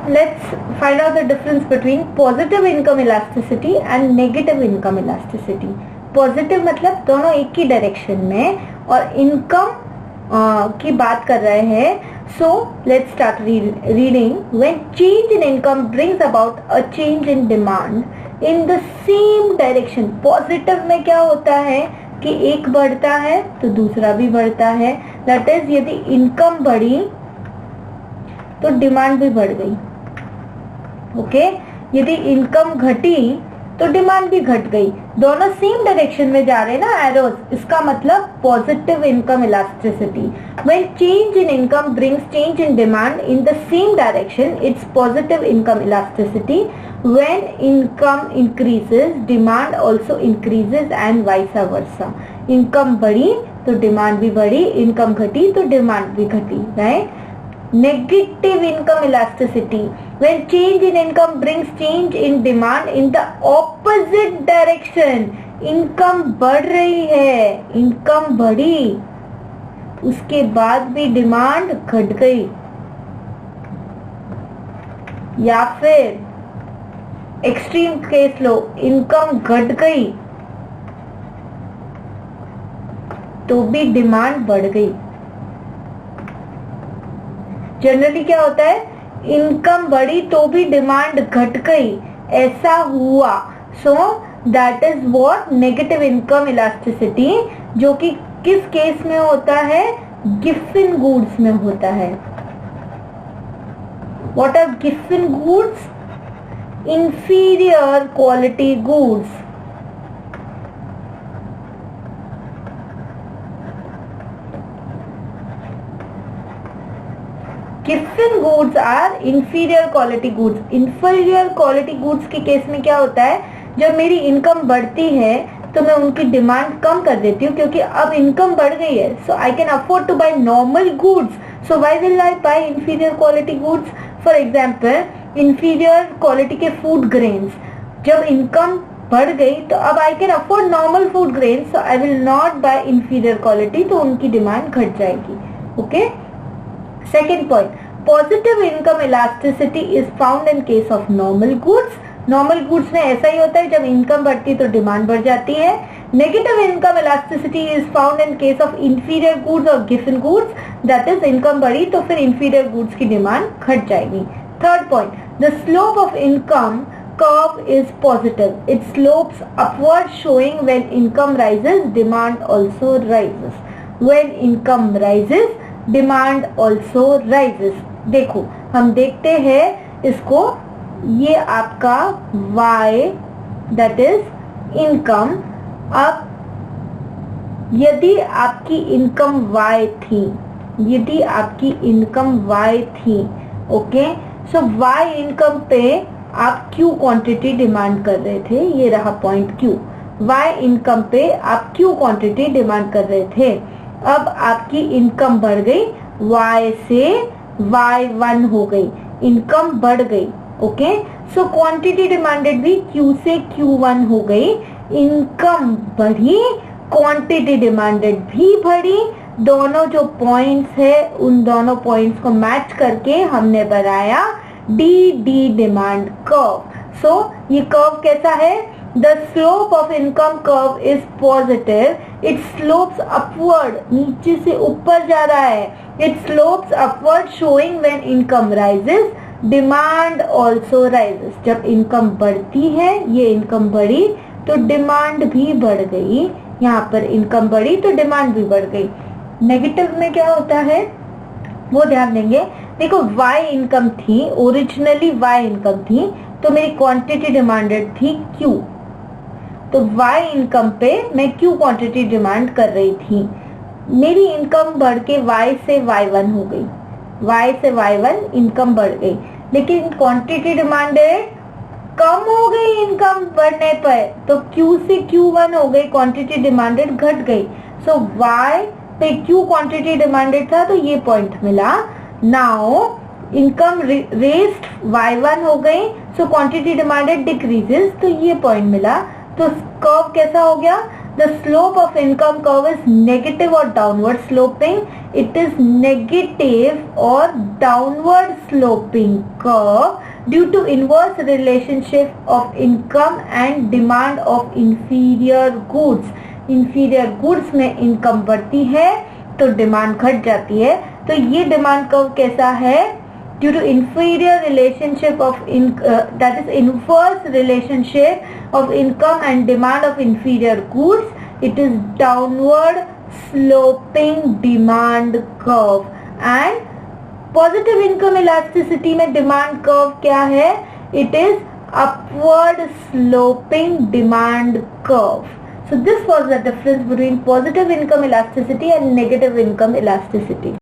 let's find out the difference between positive income elasticity and negative income elasticity. Positive मतलब दोनों एक ही direction में, और इनकम की बात कर रहे हैं. So let's start reading. When change in income brings about a change in demand in the same direction. Positive में क्या होता है कि एक बढ़ता है तो दूसरा भी बढ़ता है. दैट इज यदि इनकम बढ़ी तो डिमांड भी बढ़ गई. ओके यदि इनकम घटी तो डिमांड भी घट गई. दोनों सेम डायरेक्शन में जा रहे हैं ना एरोज. इसका मतलब positive income elasticity. When change in income brings change in demand in the same direction, it's positive income elasticity. When income increases demand also increases and vice versa. Income बढ़ी तो demand भी बढ़ी, income घटी तो demand भी घटी. Right. Negative income elasticity. When change in income brings change in demand in the opposite direction. Income बढ़ रही है, इनकम बढ़ी, उसके बाद भी डिमांड घट गई, या फिर एक्सट्रीम केस लो, इनकम घट गई तो भी डिमांड बढ़ गई. जनरली क्या होता है, इनकम बढ़ी तो भी डिमांड घट गई, ऐसा हुआ. So that is what negative income elasticity, जो कि किस केस में होता है, गिफिन गुड्स में होता है. What are Giffen goods? Inferior quality goods. Giffen goods are inferior quality goods. Inferior quality goods के केस में क्या होता है, जब मेरी इनकम बढ़ती है तो मैं उनकी डिमांड कम कर देती हूँ क्योंकि अब इनकम बढ़ गई है. So I can afford to buy normal goods. So why will I buy inferior quality goods? For example inferior quality के फूड ग्रेन्स. जब इनकम बढ़ गई तो अब I can afford normal food grains, so I will not buy inferior quality, तो उनकी demand घट जाएगी. Okay. Second point, positive income elasticity is found in case of normal goods. Normal goods में ऐसा ही होता है, जब इनकम बढ़ती है तो डिमांड बढ़ जाती है. Negative income elasticity is found in case of inferior goods or given goods. That is, income बढ़ी तो फिर inferior goods की डिमांड घट जाएगी. Third point, the slope of income curve is positive. It slopes upward, showing when income rises, demand also rises. When income rises, demand also rises. देखो हम देखते हैं इसको, ये आपका y दैट इज इनकम. अब यदि आपकी इनकम y थी, यदि आपकी इनकम y थी, ओके, सो y इनकम पे आप Q क्वांटिटी डिमांड कर रहे थे. ये रहा पॉइंट Q. y इनकम पे आप Q क्वांटिटी डिमांड कर रहे थे. अब आपकी इनकम बढ़ गई, y से y1 हो गई, इनकम बढ़ गई. ओके. सो क्वांटिटी डिमांडेड भी Q से Q1 हो गई. इनकम बढ़ी, क्वांटिटी डिमांडेड भी बढ़ी. दोनों जो पॉइंट्स है उन दोनों पॉइंट्स को मैच करके हमने बनाया डी डिमांड कर्व. सो ये कर्व कैसा है? The slope of income curve is positive. It slopes upward. नीचे से ऊपर जा रहा है. It slopes upward, showing when income rises, demand also rises. जब इनकम बढ़ती है, ये इनकम बढ़ी तो डिमांड भी बढ़ गई. यहाँ पर इनकम बढ़ी तो डिमांड भी बढ़ गई. नेगेटिव में क्या होता है वो ध्यान देंगे. देखो y इनकम थी, ओरिजिनली y इनकम थी, तो मेरी क्वांटिटी डिमांडेड थी Q. तो y इनकम पे मैं Q क्वांटिटी डिमांड कर रही थी. मेरी इनकम बढ़ के y से y1 हो गई. y से y1 इनकम बढ़ गई, लेकिन क्वांटिटी डिमांडेड कम हो गई इनकम बढ़ने पर, तो Q से Q1 हो गई, क्वांटिटी डिमांडेड घट गई. सो y पे Q क्वांटिटी डिमांडेड था तो ये पॉइंट मिला. नाउ इनकम रेस्ड y1 हो गई, सो क्वांटिटी डिमांडेड डिक्रीजेस, तो ये पॉइंट मिला. तो कर्व कैसा हो गया? the slope of income curve is negative or downward sloping? It is negative or downward sloping curve due to inverse relationship of income and demand of inferior goods. inferior goods में income बढ़ती है तो demand घट जाती है. तो ये demand curve कैसा है? Due to inferior relationship of that is inverse relationship of income and demand of inferior goods, it is downward sloping demand curve. And positive income elasticity में demand curve क्या है? It is upward sloping demand curve. So this was the difference between positive income elasticity and negative income elasticity.